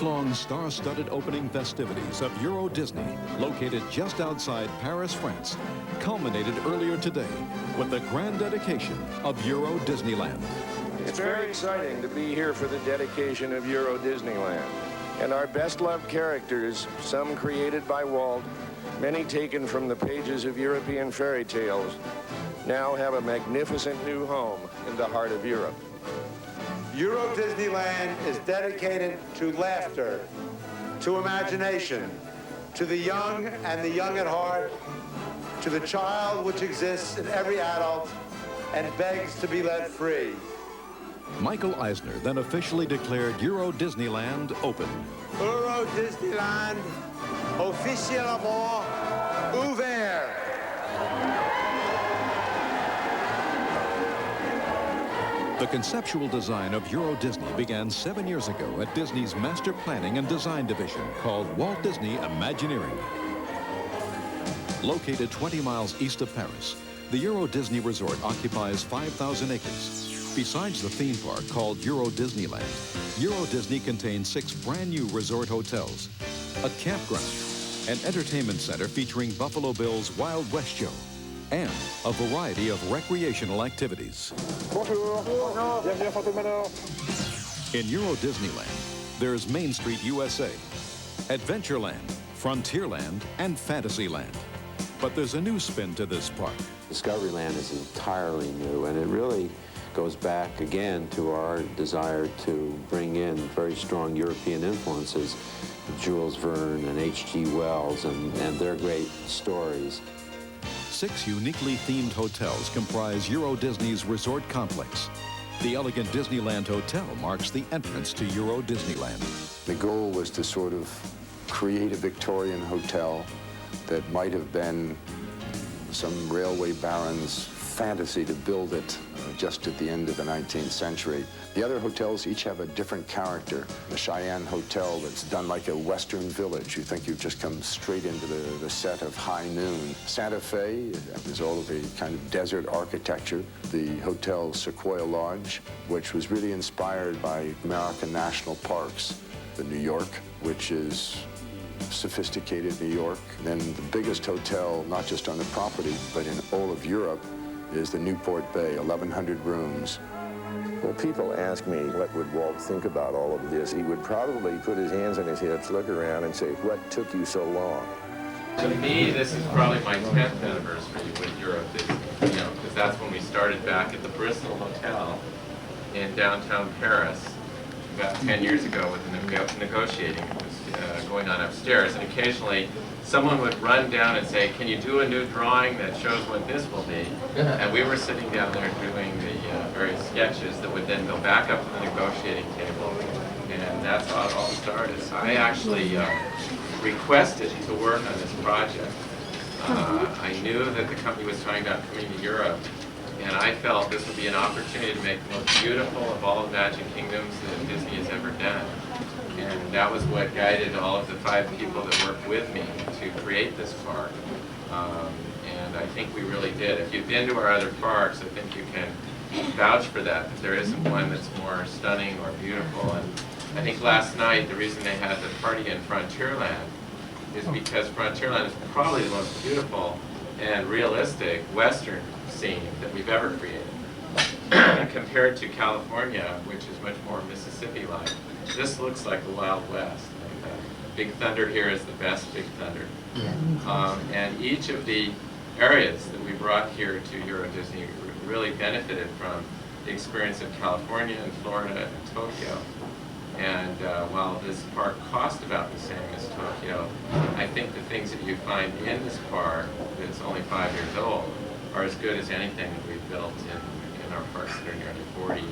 week-long star-studded opening festivities of Euro Disney, located just outside Paris, France, culminated earlier today with the grand dedication of Euro Disneyland. It's very exciting to be here for the dedication of Euro Disneyland. And our best-loved characters, some created by Walt, many taken from the pages of European fairy tales, now have a magnificent new home in the heart of Europe. Euro Disneyland is dedicated to laughter, to imagination, to the young and the young at heart, to the child which exists in every adult and begs to be let free. Michael Eisner then officially declared Euro Disneyland open. Euro Disneyland, officiellement ouvert. The conceptual design of Euro Disney began 7 years ago at Disney's Master Planning and Design Division called Walt Disney Imagineering. Located 20 miles east of Paris, the Euro Disney Resort occupies 5,000 acres. Besides the theme park called Euro Disneyland, Euro Disney contains 6 brand new resort hotels, a campground, an entertainment center featuring Buffalo Bill's Wild West show, and a variety of recreational activities. Bonjour. Bienvenue à Fontainebleau. In Euro Disneyland, there's Main Street USA, Adventureland, Frontierland, and Fantasyland. But there's a new spin to this park. Discoveryland is entirely new, and it really goes back again to our desire to bring in very strong European influences, Jules Verne and H.G. Wells and their great stories. 6 uniquely themed hotels comprise Euro Disney's resort complex. The elegant Disneyland Hotel marks the entrance to Euro Disneyland. The goal was to sort of create a Victorian hotel that might have been some railway baron's fantasy to build it just at the end of the 19th century. The other hotels each have a different character. The Cheyenne Hotel that's done like a Western village. You think you've just come straight into the set of High Noon. Santa Fe is all of a kind of desert architecture. The Hotel Sequoia Lodge, which was really inspired by American national parks. The New York, which is sophisticated New York. And then the biggest hotel, not just on the property, but in all of Europe, is the Newport Bay, 1,100 rooms. When people ask me what would Walt think about all of this, he would probably put his hands on his hips, look around and say, what took you so long? To me, this is probably my 10th anniversary with Euro Disney, because that's when we started back at the Bristol Hotel in downtown Paris about 10 years ago with the negotiating that was going on upstairs. And occasionally, someone would run down and say, can you do a new drawing that shows what this will be? And we were sitting down there doing the various sketches that would then go back up to the negotiating table. And that's how it all started. So I actually requested to work on this project. I knew that the company was talking about coming to Europe, and I felt this would be an opportunity to make the most beautiful of all the Magic Kingdoms that Disney has ever done. And that was what guided all of the 5 people that worked with me to create this park. And I think we really did. If you've been to our other parks, I think you can vouch for that there isn't one that's more stunning or beautiful. And I think last night, the reason they had the party in Frontierland is because Frontierland is probably the most beautiful and realistic Western scene that we've ever created. Compared to California, which is much more Mississippi-like, this looks like the Wild West. Big Thunder here is the best Big Thunder. And each of the areas that we brought here to Euro Disney really benefited from the experience of California and Florida and Tokyo. And while this park cost about the same as Tokyo, I think the things that you find in this park that's only 5 years old are as good as anything that we've built in our parks that are nearly 40,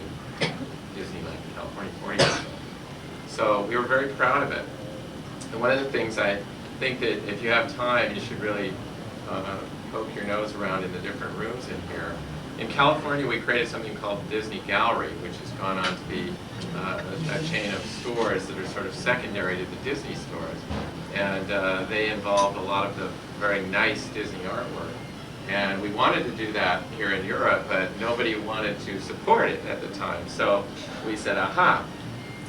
Disneyland, California, 40 years old. So we were very proud of it. And one of the things I think that if you have time, you should really poke your nose around in the different rooms in here. In California, we created something called Disney Gallery, which has gone on to be a chain of stores that are sort of secondary to the Disney stores. And they involved a lot of the very nice Disney artwork. And we wanted to do that here in Europe, but nobody wanted to support it at the time. So we said, aha,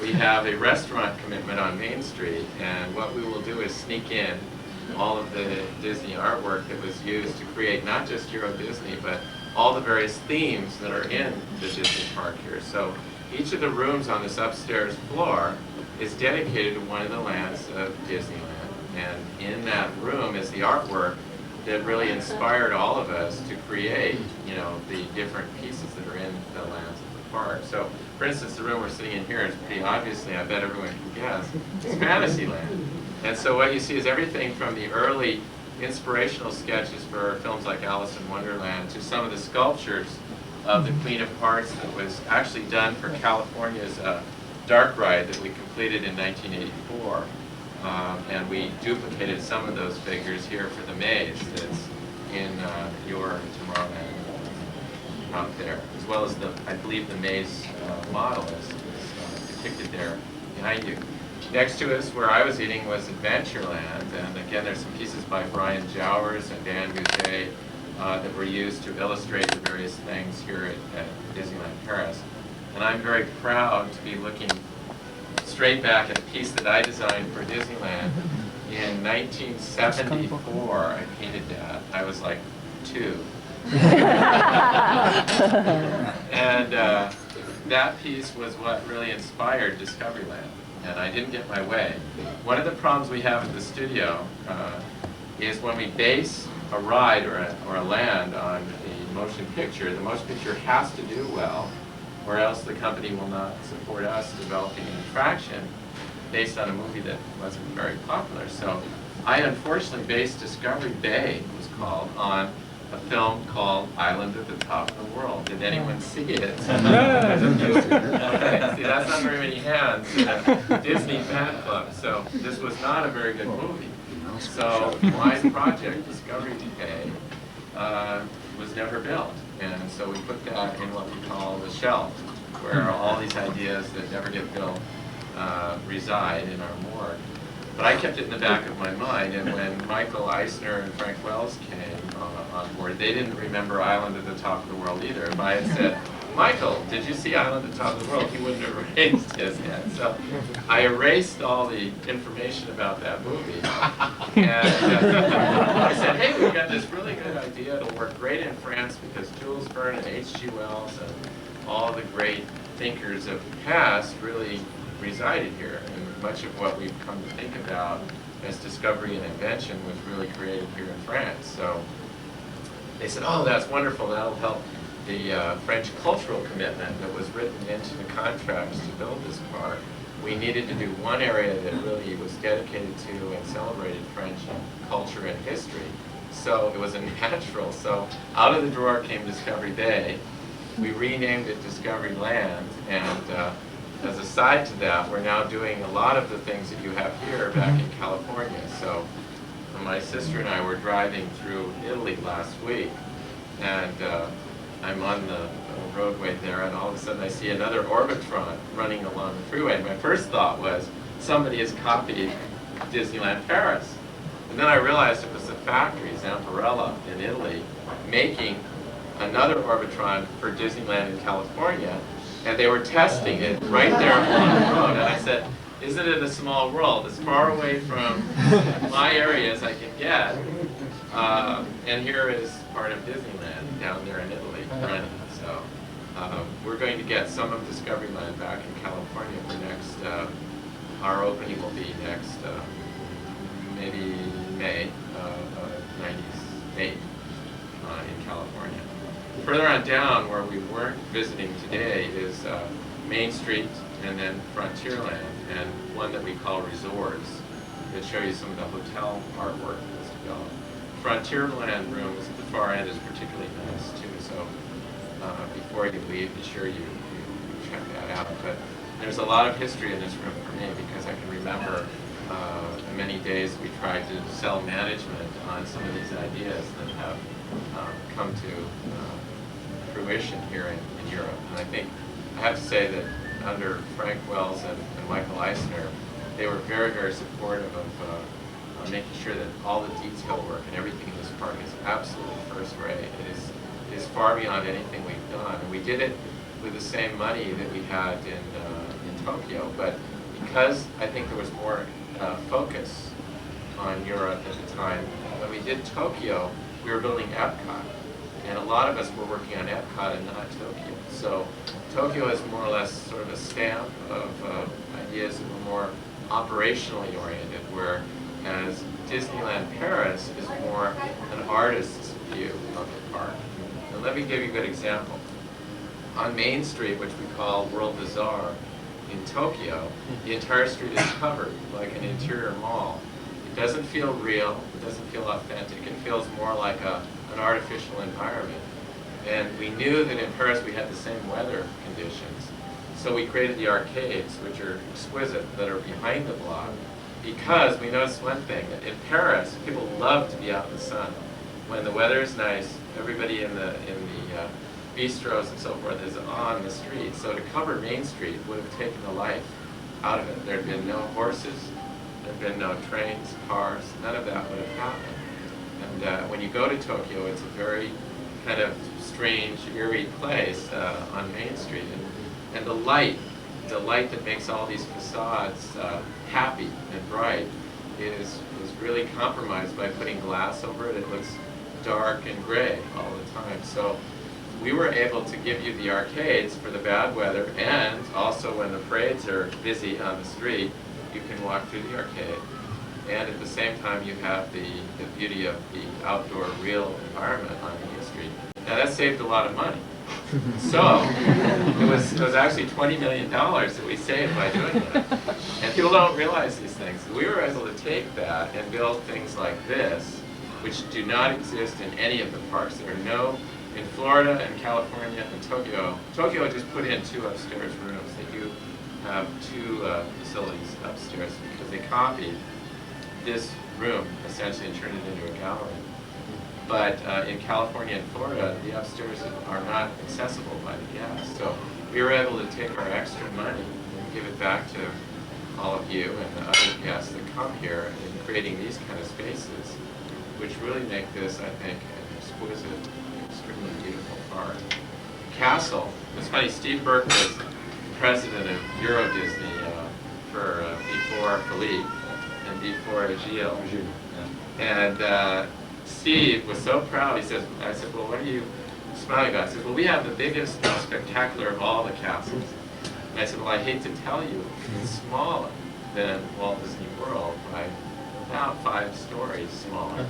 we have a restaurant commitment on Main Street, and what we will do is sneak in all of the Disney artwork that was used to create not just Euro Disney, but all the various themes that are in the Disney park here. So each of the rooms on this upstairs floor is dedicated to one of the lands of Disneyland. And in that room is the artwork that really inspired all of us to create, you know, the different pieces that are in the lands of the park. So, for instance, the room we're sitting in here is pretty obviously, I bet everyone can guess, it's Fantasyland. And so what you see is everything from the early inspirational sketches for films like Alice in Wonderland to some of the sculptures of the Queen of Hearts that was actually done for California's dark ride that we completed in 1984. And we duplicated some of those figures here for the maze that's in your Tomorrowland out there, as well as the, I believe the maze model is depicted there behind you. Next to us, where I was eating, was Adventureland, and again, there's some pieces by Brian Jowers and Dan Goudet that were used to illustrate the various things here at Disneyland Paris. And I'm very proud to be looking straight back at a piece that I designed for Disneyland in 1974. I painted that. I was like 2. And that piece was what really inspired Discoveryland. And I didn't get my way. One of the problems we have at the studio is when we base a ride or a land on the motion picture has to do well, or else the company will not support us developing an attraction based on a movie that wasn't very popular. So I unfortunately based Discovery Bay, it was called, on a film called Island at the Top of the World. Did anyone see it? Okay. See, that's not very many hands in a Disney fan club. So this was not a very good movie. So my project, Discovery Bay, was never built. And so we put that in what we call the shelf, where all these ideas that never get built reside in our morgue. But I kept it in the back of my mind, and when Michael Eisner and Frank Wells came on board, they didn't remember Island at the Top of the World either. If I had said, Michael, did you see Island at the Top of the World? He wouldn't have raised his hand. So I erased all the information about that movie. And I said, hey, we've got this really good idea. It'll work great in France because Jules Verne and H.G. Wells and all the great thinkers of the past really resided here. And much of what we've come to think about as discovery and invention was really created here in France. So they said, oh, that's wonderful. That'll help the French cultural commitment that was written into the contracts to build this park. We needed to do one area that really was dedicated to and celebrated French culture and history. So it was a natural. So out of the drawer came Discovery Bay. We renamed it Discovery Land, and as a side to that, we're now doing a lot of the things that you have here back in California. So my sister and I were driving through Italy last week, and I'm on the roadway there, and all of a sudden I see another Orbitron running along the freeway. And my first thought was, somebody has copied Disneyland Paris. And then I realized it was the factory, Zamparella, in Italy, making another Orbitron for Disneyland in California, and they were testing it right there along the road. And I said, isn't it a small world? As far away from my area as I can get, and here is part of Disneyland down there in Italy running. So we're going to get some of Discoveryland back in California for next, our opening will be next, maybe May of '98 in California. Further on down, where we weren't visiting today, is Main Street and then Frontierland, and one that we call Resorts, that show you some of the hotel artwork that's developed. Frontierland rooms at the far end is particularly nice too, so before you leave, be sure you check that out. But there's a lot of history in this room for me, because I can remember the many days we tried to sell management on some of these ideas that have come to fruition here in Europe. And I think I have to say that under Frank Wells and Michael Eisner, they were very, very supportive of making sure that all the detail work and everything in this park is absolutely first rate. It is far beyond anything we've done. And we did it with the same money that we had in Tokyo, but because I think there was more focus on Europe at the time, when we did Tokyo, we were building Epcot. And a lot of us were working on Epcot and not Tokyo. So Tokyo is more or less sort of a stamp of ideas that were more operationally oriented, whereas Disneyland Paris is more an artist's view of the park. And let me give you a good example. On Main Street, which we call World Bazaar, in Tokyo, the entire street is covered like an interior mall. It doesn't feel real, it doesn't feel authentic, it feels more like an artificial environment. And we knew that in Paris we had the same weather conditions. So we created the arcades, which are exquisite, that are behind the block, because we noticed one thing, that in Paris, people love to be out in the sun. When the weather is nice, everybody in the bistros and so forth is on the street. So to cover Main Street would have taken the life out of it. There had been no horses, there had been no trains, cars, none of that would have happened. And when you go to Tokyo, it's a very kind of strange, eerie place on Main Street. And the light that makes all these facades happy and bright is really compromised by putting glass over it. It looks dark and gray all the time. So we were able to give you the arcades for the bad weather, and also when the parades are busy on the street, you can walk through the arcade. And at the same time, you have the beauty of the outdoor real environment on Main Street. Now that saved a lot of money. So it was actually $20 million that we saved by doing that. And people don't realize these things. We were able to take that and build things like this, which do not exist in any of the parks. There are no, in Florida and California and Tokyo. Tokyo just put in 2 upstairs rooms. They do have 2 facilities upstairs because they copied this room essentially and turned it into a gallery. But in California and Florida, the upstairs are not accessible by the guests. So we were able to take our extra money and give it back to all of you and the other guests that come here in creating these kind of spaces, which really make this, I think, an exquisite, extremely beautiful park. Castle. It's funny, Steve Burke was president of Euro Disney before Philippe and before Gilles. And Steve was so proud. He says, I said, well, what are you smiling about? He says, well, we have the biggest, most spectacular of all the castles. And I said, well, I hate to tell you, it's smaller than Walt Disney World by about 5 stories smaller.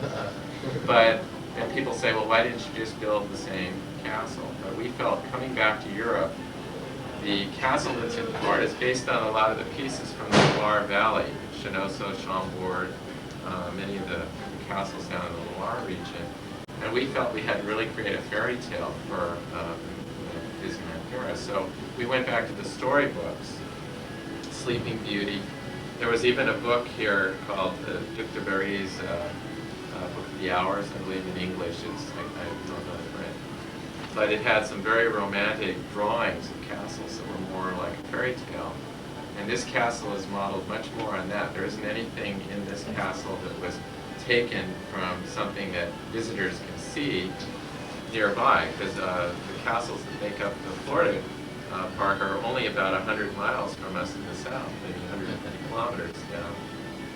And people say, well, why didn't you just build the same castle? But we felt, coming back to Europe, the castle that's in Florida is based on a lot of the pieces from the Loire Valley, Chenosso, Chambord, many of the castles down in the Loire region. And we felt we had to really create a fairy tale for Disneyland Paris. So we went back to the storybooks, Sleeping Beauty. There was even a book here called Duc de Berry's Book of the Hours, I believe in English. I don't know the print. But it had some very romantic drawings of castles that were more like a fairy tale. And this castle is modeled much more on that. There isn't anything in this castle that was taken from something that visitors can see nearby, because the castles that make up the Florida park are only about 100 miles from us in the south, maybe 150 kilometers down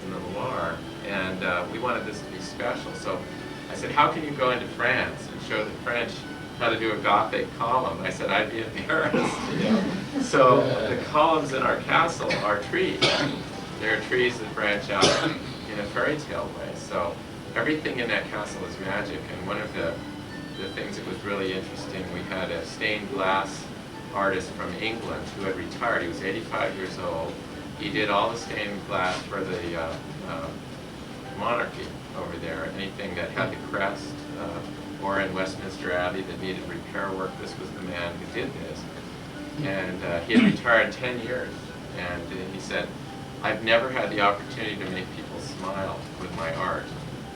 in the Loire. And we wanted this to be special. So I said, how can you go into France and show the French how to do a Gothic column? I said, I'd be in Paris. You know? So the columns in our castle are trees. They're trees that branch out in a fairy tale way. So everything in that castle is magic. And one of the things that was really interesting, we had a stained glass artist from England who had retired. He was 85 years old. He did all the stained glass for the monarchy over there. Anything that had the crest, or in Westminster Abbey that needed repair work, this was the man who did this. And he had retired 10 years. And he said, I've never had the opportunity to make people smile with my art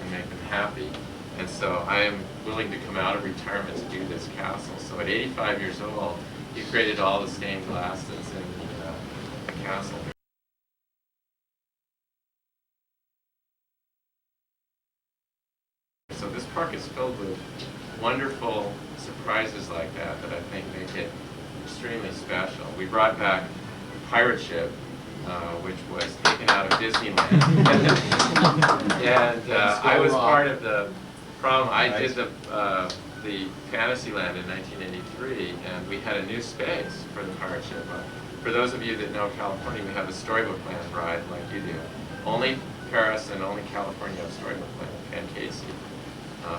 and make them happy. And so I am willing to come out of retirement to do this castle. So at 85 years old, he created all the stained glass that's in the castle. So this park is filled with wonderful surprises like that I think make it extremely special. We brought back pirate ship, which was taken out of Disneyland. And I was part of the problem. I did the Fantasyland in 1983, and we had a new space for the pirate ship. For those of you that know California, we have a storybook land ride like you do. Only Paris and only California have storybook land, and Casey.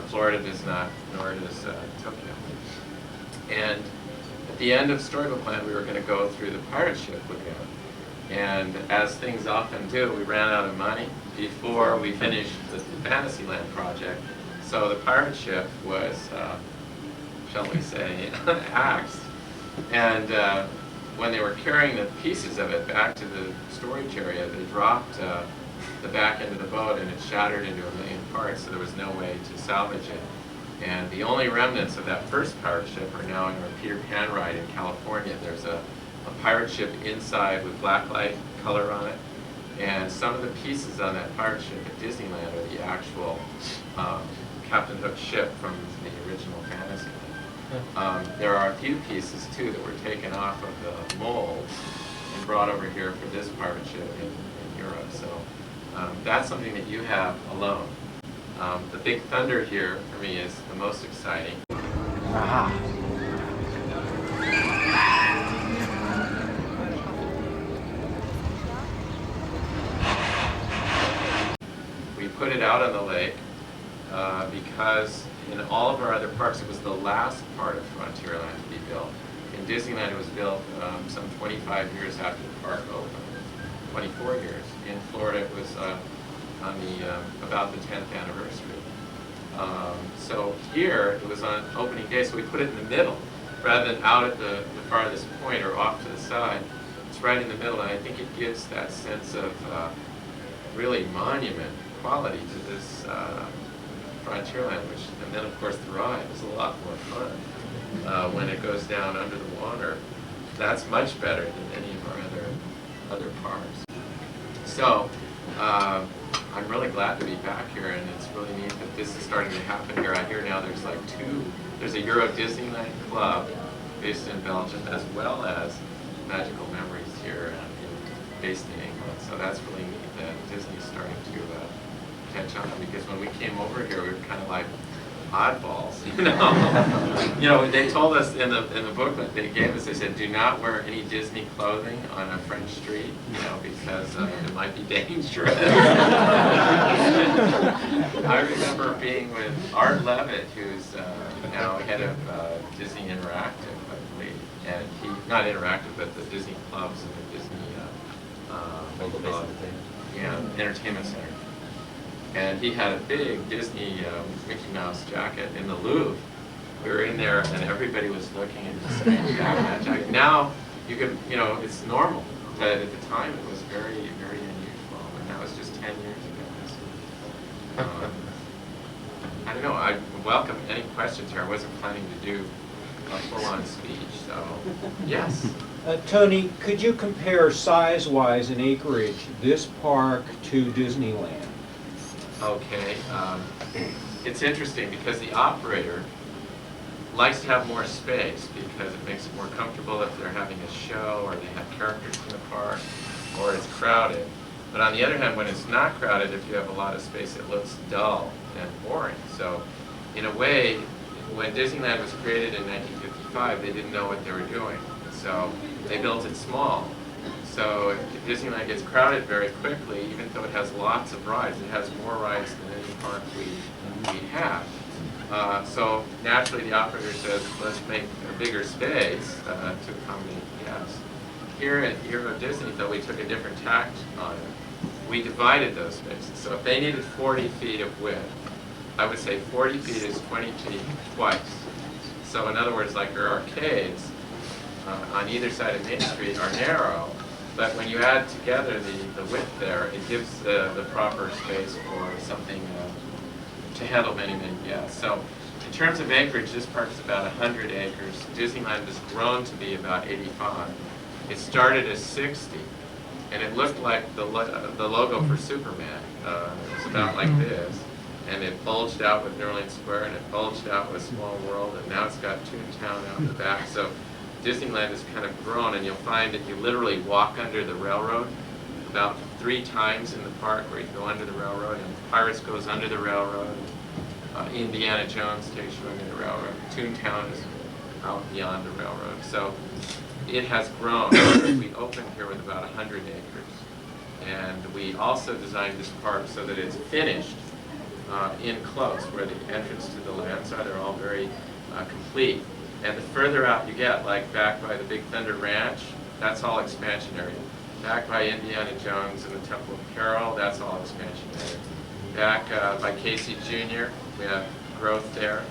Florida does not, nor does Tokyo. And at the end of Storybook Land, we were going to go through the pirate ship lagoon. And as things often do, we ran out of money before we finished the Fantasyland project. So the pirate ship was, shall we say, axed. And when they were carrying the pieces of it back to the storage area, they dropped the back end of the boat, and it shattered into 1 million parts, so there was no way to salvage it. And the only remnants of that first pirate ship are now in our Peter Pan ride in California. There's a pirate ship inside with blacklight color on it, and some of the pieces on that pirate ship at Disneyland are the actual Captain Hook ship from the original Fantasyland. There are a few pieces too that were taken off of the mold and brought over here for this pirate ship in Europe. So that's something that you have alone. The Big Thunder here for me is the most exciting. Aha. We put it out on the lake because in all of our other parks it was the last part of Frontierland to be built. In Disneyland it was built some 25 years after the park opened, 24 years. In Florida it was on the about the 10th anniversary. So here it was on opening day, so we put it in the middle rather than out at the farthest point or off to the side. It's right in the middle, and I think it gives that sense of really monument quality to this Frontierland, and then of course the ride is a lot more fun when it goes down under the water. That's much better than any of our other parks. So I'm really glad to be back here, and it's really neat that this is starting to happen here. I hear now there's a Euro Disneyland club based in Belgium, as well as Magical Memories here based in England. So that's really neat that Disney's starting to catch on, because when we came over here, we were kind of like oddballs, you know. You know, they told us in the booklet they gave us, they said, do not wear any Disney clothing on a French street, you know, because it might be dangerous. I remember being with Art Levitt, who's now head of Disney Interactive, I believe, and he, not Interactive, but the Disney clubs and the Disney Entertainment Center. And he had a big Disney Mickey Mouse jacket in the Louvre. We were in there, and everybody was looking at the same jacket. Now, you can, you know, it's normal, but at the time it was very, very unusual, and that was just 10 years ago. So, I don't know, I welcome any questions here. I wasn't planning to do a full-on speech, so yes. Tony, could you compare size-wise and acreage this park to Disneyland? Okay, it's interesting because the operator likes to have more space because it makes it more comfortable if they're having a show or they have characters in the park or it's crowded. But on the other hand, when it's not crowded, if you have a lot of space, it looks dull and boring. So in a way, when Disneyland was created in 1955, they didn't know what they were doing. So they built it small. So if Disneyland gets crowded very quickly, even though it has lots of rides, it has more rides than any park we have. So naturally the operator says, let's make a bigger space to accommodate guests. Here at Euro Disney, though, we took a different tact on it. We divided those spaces. So if they needed 40 feet of width, I would say 40 feet is 20 feet twice. So in other words, like your arcades on either side of Main Street are narrow, but when you add together the width there, it gives the proper space for something to handle many, many guests. So in terms of acreage, this park is about 100 acres. Disneyland has grown to be about 85. It started as 60, and it looked like the logo for Superman. It was about like this, and it bulged out with New Orleans Square, and it bulged out with Small World, and now it's got Toontown out the back. So Disneyland has kind of grown, and you'll find that you literally walk under the railroad about 3 times in the park where you go under the railroad, and Pirates goes under the railroad. Indiana Jones takes you under the railroad. Toontown is out beyond the railroad. So it has grown. We opened here with about 100 acres. And we also designed this park so that it's finished in close, where the entrance to the lands are. They're all very complete. And the further out you get, like back by the Big Thunder Ranch, that's all expansion area. Back by Indiana Jones and the Temple of Carol, that's all expansion area. Back by Casey Jr., we have growth there.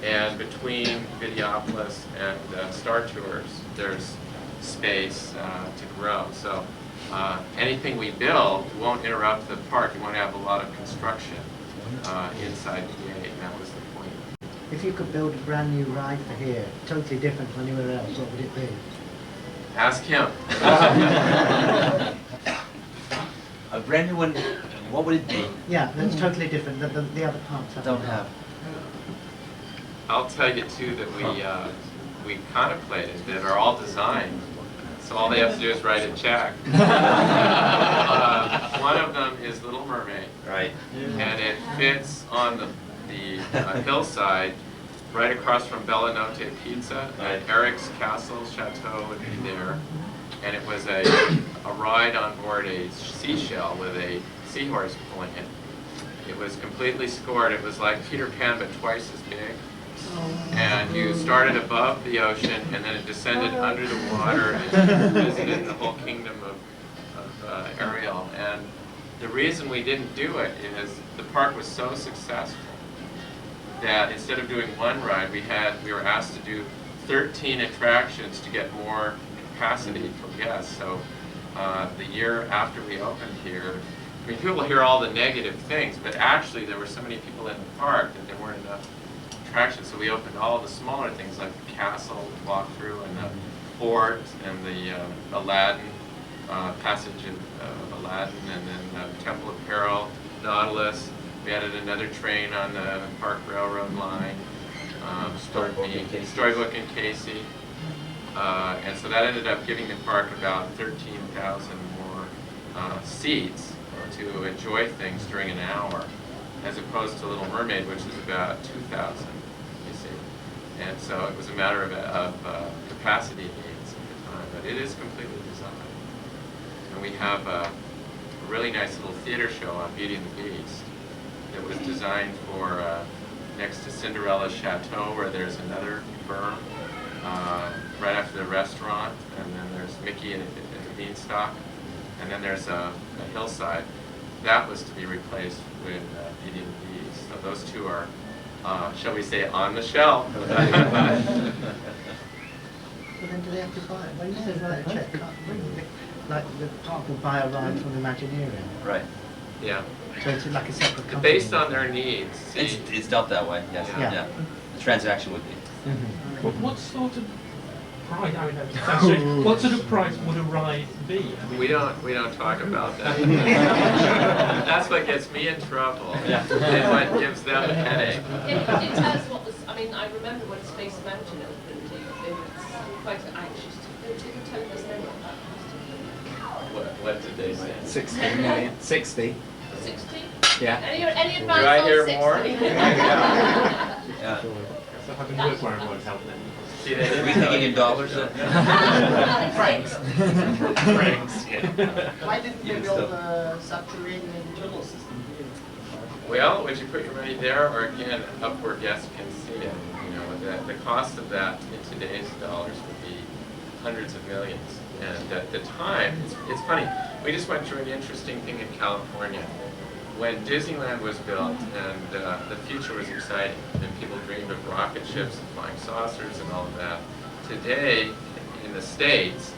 And between Videopolis and Star Tours, there's space to grow. So anything we build won't interrupt the park. You won't have a lot of construction inside the gate, and that was the point. If you could build a brand new ride for here, totally different from anywhere else, what would it be? Ask him. A brand new one, what would it be? Yeah, that's totally different. The other parts Don't have. I'll tell you two that we contemplated that are all designed. So all they have to do is write a check. One of them is Little Mermaid. Right. And it fits on the hillside right across from Bella Notte Pizza. And Eric's Castle Chateau would be there. And it was a ride on board a seashell with a seahorse pulling it. It was completely scored. It was like Peter Pan, but twice as big. And you started above the ocean, and then it descended under the water, and you visited the whole kingdom of Ariel. And the reason we didn't do it is the park was so successful that instead of doing one ride, we were asked to do 13 attractions to get more capacity for guests. So the year after we opened here, I mean, people hear all the negative things, but actually there were so many people in the park that there weren't enough attractions. So we opened all the smaller things like the castle, the walkthrough, and the fort, and the Aladdin, passage of Aladdin, and then Temple of Peril, Nautilus. We added another train on the Park Railroad line. Storybook and Casey. And so that ended up giving the park about 13,000 more seats to enjoy things during an hour, as opposed to Little Mermaid, which is about 2,000, you see. And so it was a matter of capacity needs at the time, but it is completely designed. And we have a really nice little theater show on Beauty and the Beast that was designed for next to Cinderella's Chateau, where there's another berm right after the restaurant, and then there's Mickey and the Beanstalk, and then there's a hillside. That was to be replaced with Beauty and the Beast. So those two are, shall we say, on the shelf. Well, then do they have to buy it? When you say write a check, like the park will buy a ride from Imagineering. Right. Yeah. So it's like a separate company. Based on their needs. See, It's dealt that way, yes. Yeah. Yeah. The transaction would be. What sort of price? I mean, that's strange. What sort of price would a ride be? I mean, we don't talk about that. That's what gets me in trouble. Yeah. And what gives them a headache. It tells us what was. I mean, I remember when Space Mountain opened. They were quite anxious to tell us then what that was. What did they say? 60 million. 60. 60? Yeah. Any advice Do I on hear 60? more? Yeah. so having worked where I was helped them. See, Are we thinking in dollars? Francs. Francs, yeah. Why didn't they Even build still. a subterranean tunnel system? Well, would you put your money there, or again, up where guests can see it? You know, the cost of that in today's dollars would be hundreds of millions. And at the time, it's funny, we just went through an interesting thing in California. When Disneyland was built, and the future was exciting, and people dreamed of rocket ships and flying saucers and all of that. Today, in the States,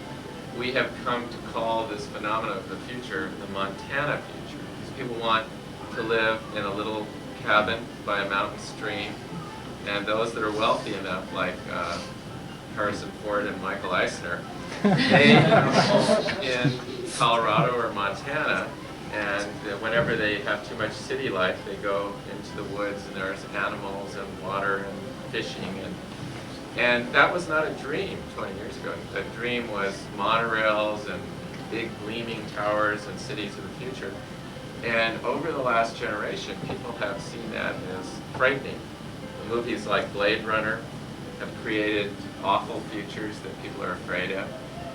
we have come to call this phenomenon of the future the Montana future. Because people want to live in a little cabin by a mountain stream, and those that are wealthy enough, like Harrison Ford and Michael Eisner, they are in Colorado or Montana, and whenever they have too much city life, they go into the woods, and there's animals and water and fishing, and And that was not a dream 20 years ago. The dream was monorails and big gleaming towers and cities of the future. And over the last generation, people have seen that as frightening. The movies like Blade Runner have created awful futures that people are afraid of.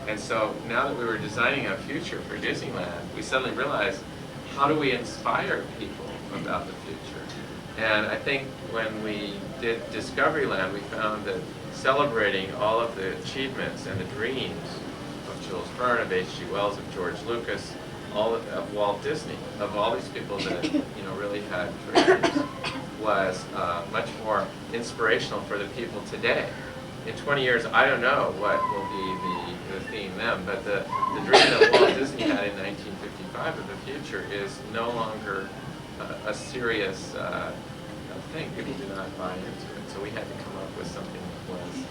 And so now that we were designing a future for Disneyland, we suddenly realized, how do we inspire people about the future? And I think when we did Discoveryland, we found that celebrating all of the achievements and the dreams of Jules Verne, of H.G. Wells, of George Lucas, all of Walt Disney, of all these people that really had dreams, was much more inspirational for the people today. In 20 years, I don't know what will be the theme then, but the dream that Walt Disney had in 1955 of the future is no longer a serious thing. People do not buy into it. So we had to come up with something that was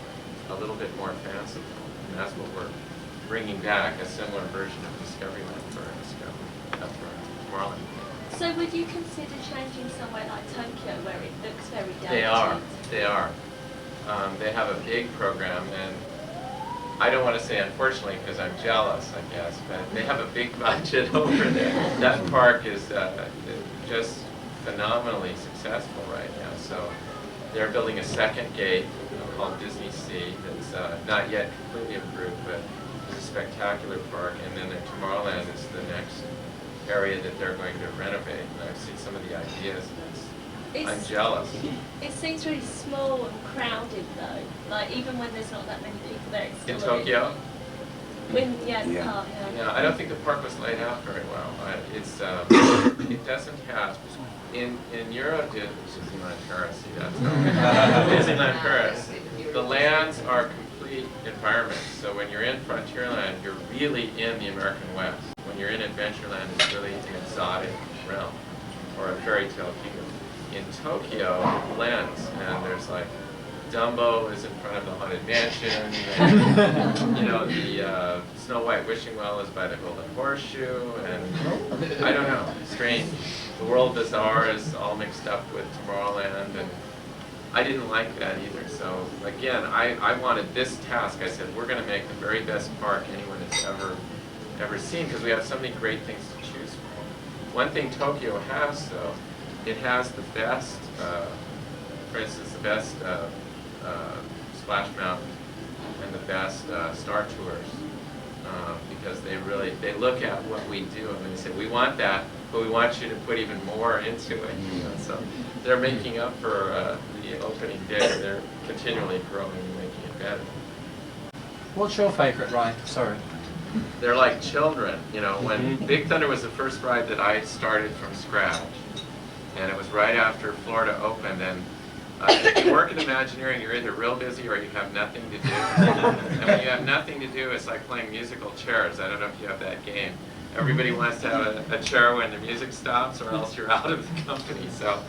a little bit more fanciful. And that's what we're bringing back, a similar version of Discoveryland for Tomorrowland. So would you consider changing somewhere like Tokyo where it looks very dated? They are. They have a big program, and I don't want to say unfortunately because I'm jealous, I guess, but they have a big budget over there. That park is just phenomenally successful right now. So they're building a second gate called Disney Sea that's not yet completely improved, but it's a spectacular park. And then Tomorrowland is the next area that they're going to renovate. And I've seen some of the ideas, and I'm jealous. It seems really small and crowded though. Like even when there's not that many people there, it's still In Tokyo? When, the park, Yeah, I don't think the park was laid out very well. It doesn't have, in Disneyland Paris, see that's Disneyland Paris, the lands are complete environments. So when you're in Frontierland, you're really in the American West. When you're in Adventureland, it's really an exotic realm, or a fairy tale kingdom. In Tokyo, it blends, and there's like, Dumbo is in front of the Haunted Mansion, and, the Snow White Wishing Well is by the Golden Horseshoe, and I don't know, strange. The World Bazaar is all mixed up with Tomorrowland, and I didn't like that either. So again, I wanted this task. I said, we're going to make the very best park anyone has ever seen, because we have so many great things to choose from. One thing Tokyo has, though, it has the best, for instance, the best Splash Mountain and the best Star Tours, because they look at what we do and they say, we want that, but we want you to put even more into it. So they're making up for the opening day. They're continually growing and making it better. What's your favorite ride? Sorry. They're like children. When Big Thunder was the first ride that I started from scratch, and it was right after Florida opened, and if you work in Imagineering, you're either real busy or you have nothing to do. And when you have nothing to do, it's like playing musical chairs. I don't know if you have that game. Everybody wants to have a chair when the music stops, or else you're out of the company. So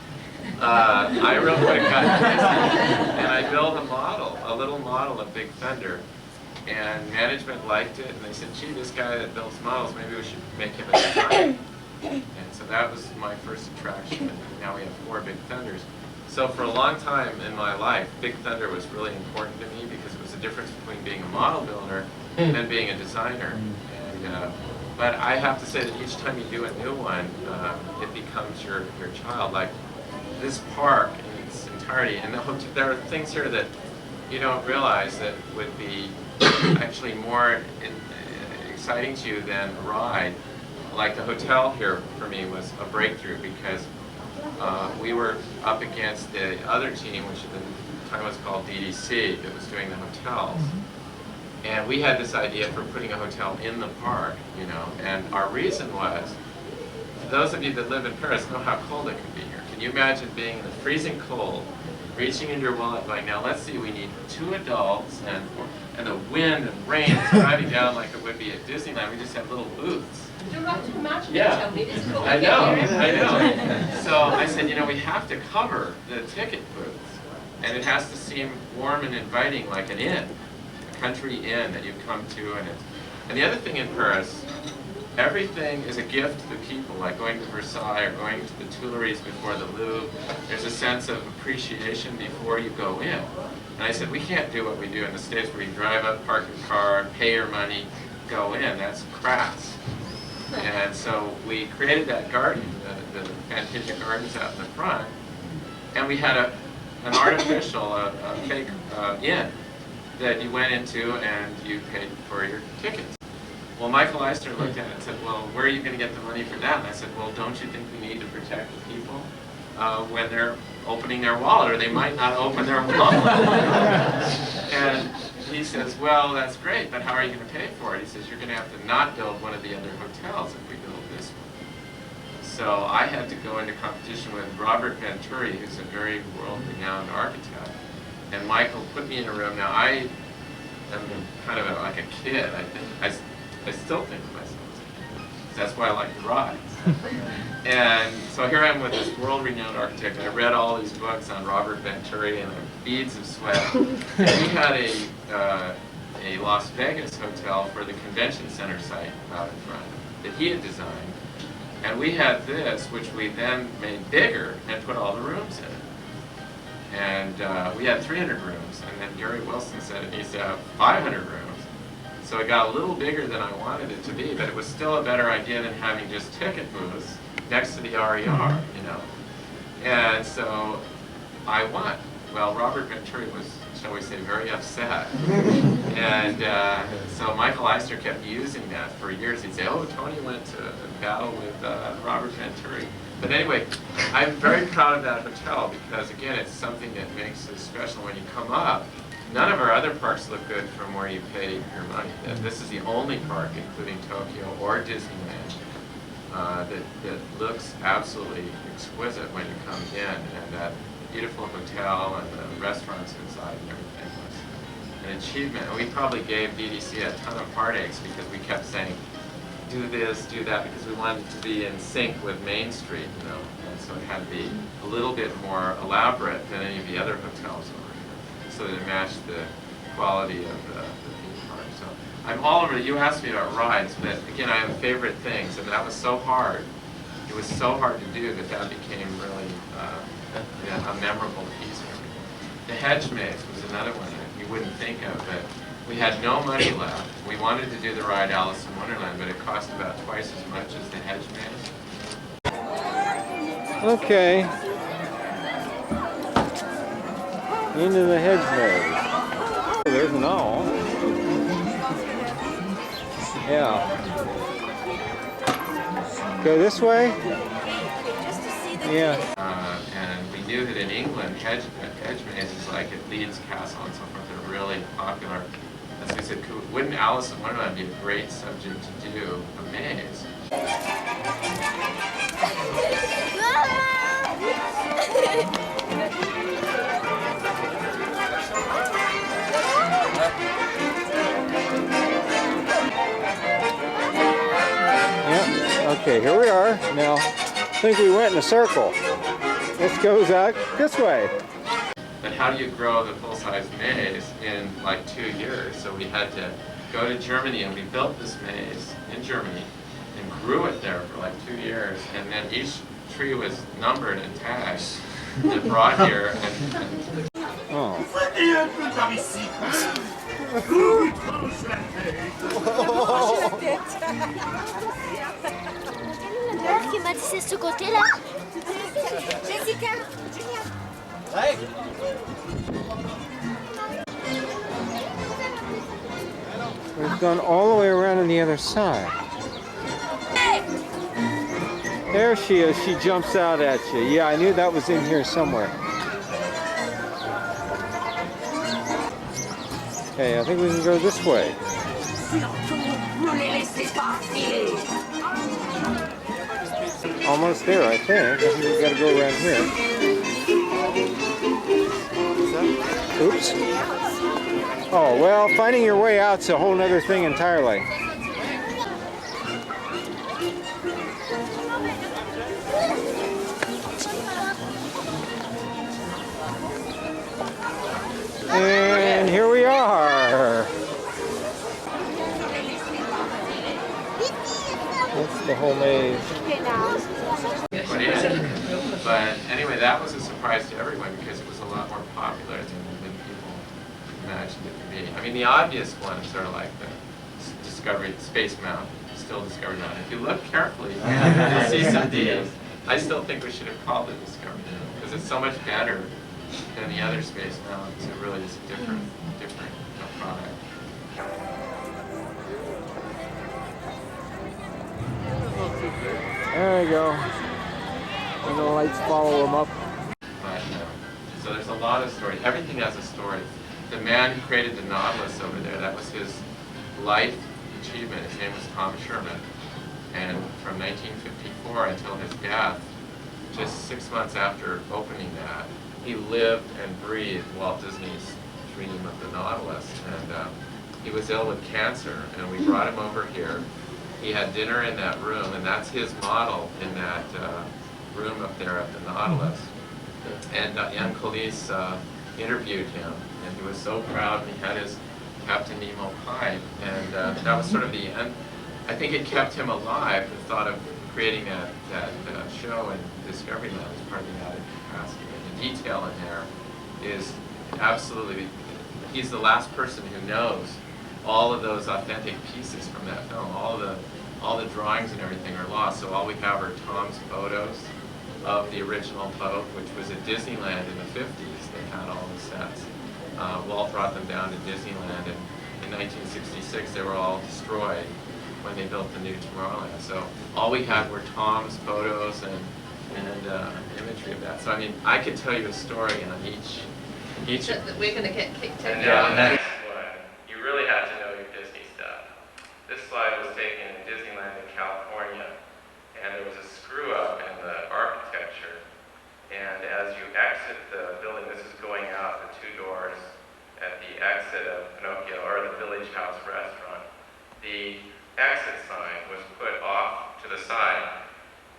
I real quick got busy, and I built a little model of Big Thunder. And management liked it, and they said, gee, this guy that builds models, maybe we should make him a designer. And so that was my first attraction, and now we have 4 Big Thunders. So for a long time in my life, Big Thunder was really important to me because it was the difference between being a model builder and being a designer. And, but I have to say that each time you do a new one, it becomes your child. Like this park in its entirety, and there are things here that you don't realize that would be actually more exciting to you than a ride. Like the hotel here for me was a breakthrough because we were up against the other team, which at the time was called DDC, that was doing the hotels. And we had this idea for putting a hotel in the park, and our reason was, those of you that live in Paris know how cold it can be here. Can you imagine being in the freezing cold, reaching into your wallet going, now let's see, we need 2 adults, and the wind and rain is driving down like it would be at Disneyland. We just have little booths. You're right to imagine it, Yeah, tell me. This is what we I get know. here. So I said, we have to cover the ticket booths, and it has to seem warm and inviting, like an inn, a country inn that you've come to. And the other thing in Paris, everything is a gift to the people, like going to Versailles or going to the Tuileries before the Louvre. There's a sense of appreciation before you go in. And I said, we can't do what we do in the States where you drive up, park your car, pay your money, go in. That's crass. And so we created that garden, the Fantasia Gardens out in the front, and we had an artificial, a fake inn that you went into and you paid for your tickets. Well, Michael Eisner looked at it and said, well, where are you going to get the money for that? And I said, well, don't you think we need to protect the people when they're opening their wallet, or they might not open their wallet? And he says, well, that's great, but how are you going to pay for it? He says, you're going to have to not build one of the other hotels if we build this one. So I had to go into competition with Robert Venturi, who's a very world-renowned architect. And Michael put me in a room. Now, I am kind of like a kid, I think. I still think of myself as a kid. That's why I like the rides. And so here I am with this world-renowned architect. I read all these books on Robert Venturi and beads of sweat. And he had a Las Vegas hotel for the convention center site out in front that he had designed. And we had this, which we then made bigger and put all the rooms in it. And we had 300 rooms, and then Gary Wilson said it needs to have 500 rooms. So it got a little bigger than I wanted it to be, but it was still a better idea than having just ticket booths next to the RER, you know. And so I won. Well, Robert Venturi was, shall we say, very upset. And so Michael Eisner kept using that for years. He'd say, oh, Tony went to battle with Robert Venturi. But anyway, I'm very proud of that hotel because, again, it's something that makes it special when you come up. None of our other parks look good from where you pay your money. This is the only park, including Tokyo or Disneyland, that looks absolutely exquisite when you come in. And that beautiful hotel and the restaurants inside and everything was an achievement. And we probably gave DDC a ton of heartaches because we kept saying, do this, do that, because we wanted it to be in sync with Main Street, you know. And so it had to be a little bit more elaborate than any of the other hotels over here, so that it matched the quality of the theme park. So I'm all over it. You asked me about rides, but again, I have favorite things, and that was so hard. It was so hard to do that became really a memorable piece for me. The hedge maze was another one that you wouldn't think of, but we had no money left. We wanted to do the ride Alice in Wonderland, but it cost about twice as much as the hedge maze. Okay. Into the hedge maze. There's an owl. Yeah. Go this way? Yeah. And we knew that in England, hedge mazes like at Leeds Castle and so forth are really popular. As we said, wouldn't Alice in Wonderland be a great subject to do a maze? Yeah, okay, here we are. Now, I think we went in a circle. Let's go, Zach, this way. But how do you grow the full-size maze in like 2 years? So we had to go to Germany, and we built this maze in Germany and grew it there for like 2 years. And then each tree was numbered and tagged and brought here. Oh. Qui m'a dit c'est ce côté-là. Jessica. We've gone all the way around on the other side. There she is. She jumps out at you. Yeah, I knew that was in here somewhere. Okay, I think we can go this way. Almost there, I think. I think we gotta go around here. Oops. Oh, well, finding your way out's a whole other thing entirely. And here we are. That's the whole maze. But anyway, that was a surprise to everyone because it was a lot more popular than people imagined it to be. I mean, the obvious ones are like the Discovery, Space Mountain, still Discovery Mountain. If you look carefully, you'll see some Ds. I still think we should have called it Discovery Mountain because it's so much better than the other Space Mountains. It really is a different product. There you go. And the lights follow them up. But, so there's a lot of stories. Everything has a story. The man who created the Nautilus over there, that was his life achievement. His name was Tom Sherman. And from 1954 until his death, just 6 months after opening that, he lived and breathed Walt Disney's dream of the Nautilus. And he was ill with cancer, and we brought him over here. He had dinner in that room, and that's his model in that room up there at the Nautilus. And Ann Calise interviewed him, and he was so proud. He had his Captain Nemo pipe, and that was sort of the end. I think it kept him alive, the thought of creating that show and Discovery Land as part of the added capacity. And the detail in there is absolutely, he's the last person who knows all of those authentic pieces from that film. All the drawings and everything are lost, so all we have are Tom's photos of the original boat, which was at Disneyland in the 50s. They had all the sets. Walt brought them down to Disneyland, and in 1966 they were all destroyed when they built the new Tomorrowland. So all we had were Tom's photos and imagery of that. So I mean, I could tell you a story on each. We're going to get kicked in. And now the next one, you really had to know your Disney stuff. This slide was taken in Disneyland in California, and there was a screw up in the architecture. And as you exit the building, this is going out the two doors at the exit of Pinocchio, or the Village House restaurant. The exit sign was put off to the side,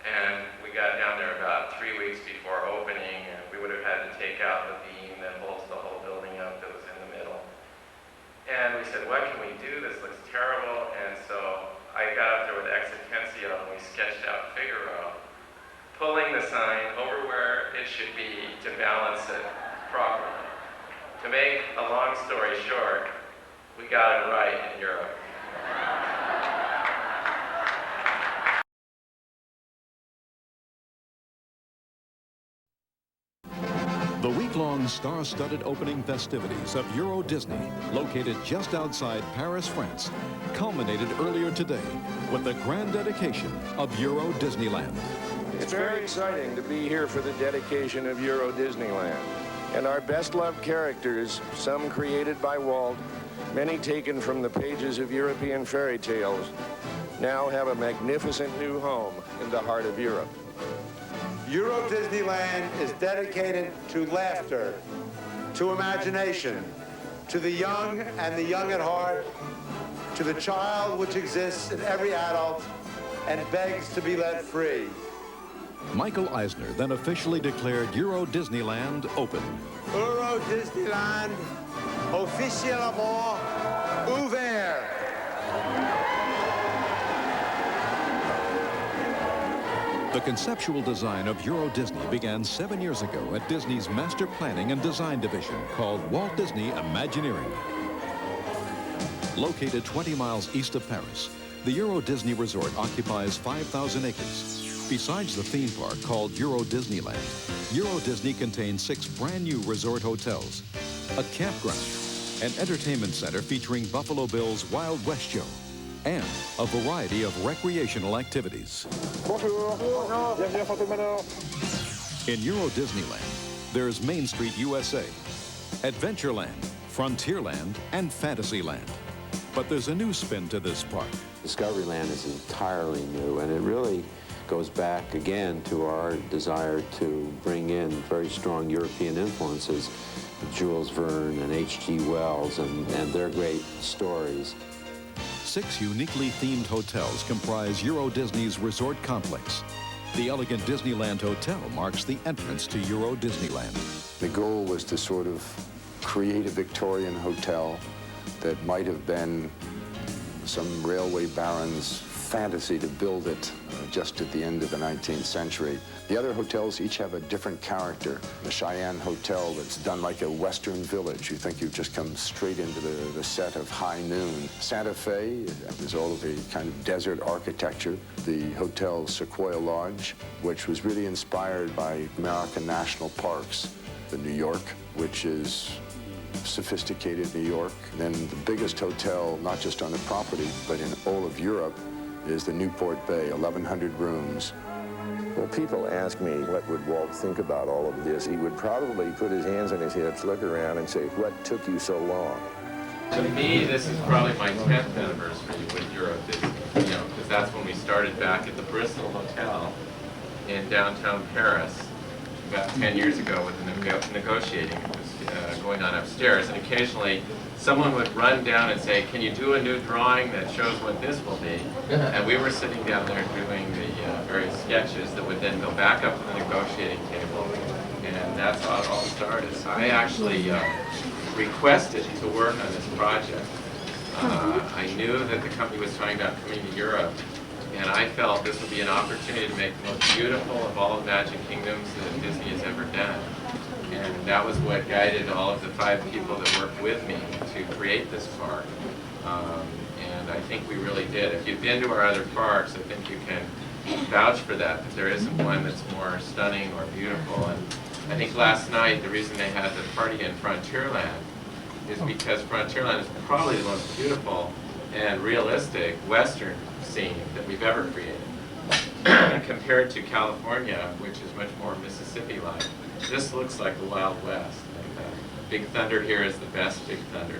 and we got down there about 3 weeks before opening, and we would have had to take out the beam that holds the whole building up that was in the middle. And we said, what can we do? This looks terrible. And so I got up there with Exitensio, and we sketched out Figaro, pulling the sign over where it should be to balance it properly. To make a long story short, we got it right in Europe. The week-long star-studded opening festivities of Euro Disney, located just outside Paris, France, culminated earlier today with the grand dedication of Euro Disneyland. It's very exciting to be here for the dedication of Euro Disneyland. And our best-loved characters, some created by Walt, many taken from the pages of European fairy tales, now have a magnificent new home in the heart of Europe. Euro Disneyland is dedicated to laughter, to imagination, to the young and the young at heart, to the child which exists in every adult and begs to be let free. Michael Eisner then officially declared Euro Disneyland open. Euro Disneyland, officiellement ouvert. The conceptual design of Euro Disney began 7 years ago at Disney's Master Planning and Design Division called Walt Disney Imagineering. Located 20 miles east of Paris, the Euro Disney Resort occupies 5,000 acres. Besides the theme park called Euro Disneyland, Euro Disney contains 6 brand new resort hotels, a campground, an entertainment center featuring Buffalo Bill's Wild West show, and a variety of recreational activities. Bonjour. Bienvenue à Fontaine-Manor. In Euro Disneyland, there's Main Street USA, Adventureland, Frontierland, and Fantasyland. But there's a new spin to this park. Discoveryland is entirely new, and it really goes back again to our desire to bring in very strong European influences, Jules Verne and H.G. Wells and their great stories. 6 uniquely themed hotels comprise Euro Disney's resort complex. The elegant Disneyland Hotel marks the entrance to Euro Disneyland. The goal was to sort of create a Victorian hotel that might have been some railway baron's fantasy to build it just at the end of the 19th century. The other hotels each have a different character. The Cheyenne Hotel, that's done like a Western village. You think you've just come straight into the set of High Noon. Santa Fe is all of the kind of desert architecture. The Hotel Sequoia Lodge, which was really inspired by American national parks. The New York, which is sophisticated New York. Then the biggest hotel, not just on the property, but in all of Europe, is the Newport Bay, 1,100 rooms. Well, people ask me, what would Walt think about all of this? He would probably put his hands on his hips, look around, and say, what took you so long? To me, this is probably my 10th anniversary with Euro Disney, because that's when we started back at the Bristol Hotel in downtown Paris about 10 years ago with the negotiating. It was going on upstairs, and occasionally someone would run down and say, can you do a new drawing that shows what this will be? And we were sitting down there doing the various sketches that would then go back up to the negotiating table, and that's how it all started. So I actually requested to work on this project. I knew that the company was talking about coming to Europe, and I felt this would be an opportunity to make the most beautiful of all the Magic Kingdoms that Disney has ever done. And that was what guided all of the 5 people that worked with me to create this park. And I think we really did. If you've been to our other parks, I think you can vouch for that there isn't one that's more stunning or beautiful. And I think last night, the reason they had the party in Frontierland is because Frontierland is probably the most beautiful and realistic Western scene that we've ever created. Compared to California, which is much more Mississippi-like, this looks like the Wild West. And, Big Thunder here is the best Big Thunder.